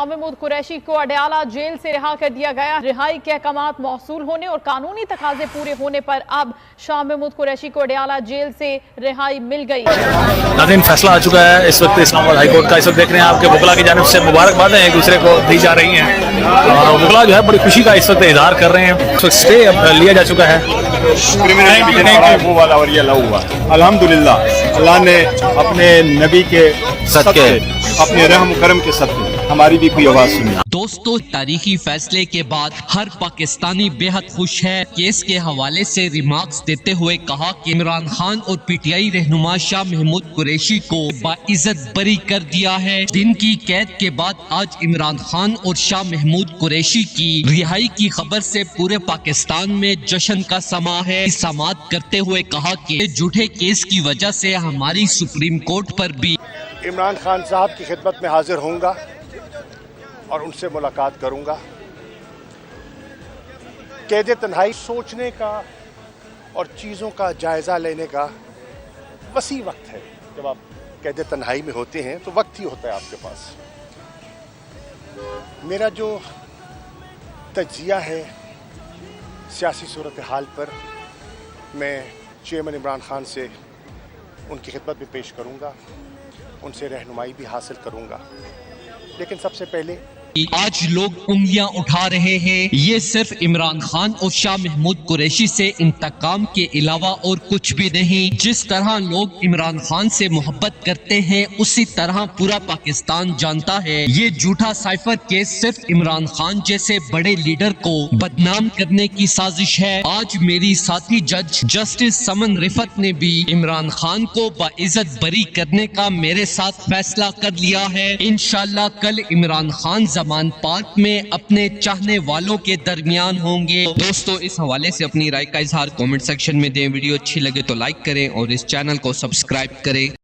शाह महमूद कुरैशी को अडयाला जेल से रिहा कर दिया गया। रिहाई के अहकामात मौसूल होने और कानूनी तकाजे पूरे होने पर अब शाह महमूद कुरैशी को अडयाला जेल से रिहाई मिल गई। नाज़रीन, फैसला आ चुका है इस वक्त इस्लामाबाद हाई कोर्ट का। इस वक्त देख रहे हैं आपके वकला की जानिब से मुबारकबादें एक दूसरे को दी जा रही हैं और वकला जो है बड़ी खुशी का इस वक्त इजहार कर रहे हैं। इस वक्त स्टे अब लिया जा चुका है। वो वाला और ये हुआ अल्हम्दुलिल्लाह, अल्लाह ने अपने नबी के सदके, अपने रहम करम के सदके हमारी भी कोई आवाज सुनी। दोस्तों, तारीखी फैसले के बाद हर पाकिस्तानी बेहद खुश है। केस के हवाले से रिमार्क्स देते हुए कहा कि इमरान खान और पीटीआई रहनुमा शाह महमूद कुरैशी को बाइज्जत बरी कर दिया है। दिन की कैद के बाद आज इमरान खान और शाह महमूद कुरैशी की रिहाई की खबर से पूरे पाकिस्तान में जश्न का समा है। समाअत करते हुए कहा कि झूठे केस की वजह से हमारी सुप्रीम कोर्ट पर भी इमरान खान साहब की खिदमत में हाजिर होऊंगा और उनसे मुलाकात करूंगा। कैद तन्हाई सोचने का और चीज़ों का जायज़ा लेने का वसी वक्त है। जब आप कैद तन्हाई में होते हैं तो वक्त ही होता है आपके पास। मेरा जो तज्जिया है सियासी सूरत हाल पर, मैं चेयरमैन इमरान खान से उनकी खिदमत में पेश करूंगा, उनसे रहनुमाई भी हासिल करूंगा। लेकिन सबसे पहले आज लोग उंगलियां उठा रहे हैं। ये सिर्फ इमरान खान और शाह महमूद कुरैशी से इंतकाम के अलावा और कुछ भी नहीं। जिस तरह लोग इमरान खान से मोहब्बत करते हैं उसी तरह पूरा पाकिस्तान जानता है ये झूठा साइफर केस सिर्फ इमरान खान जैसे बड़े लीडर को बदनाम करने की साजिश है। आज मेरी साथी जज जस्टिस समन रिफत ने भी इमरान खान को बाइज्जत बरी करने का मेरे साथ फैसला कर लिया है। इंशाल्लाह कल इमरान खान मान पार्क में अपने चाहने वालों के दरमियान होंगे। दोस्तों, इस हवाले से अपनी राय का इजहार कमेंट सेक्शन में दें। वीडियो अच्छी लगे तो लाइक करें और इस चैनल को सब्सक्राइब करें।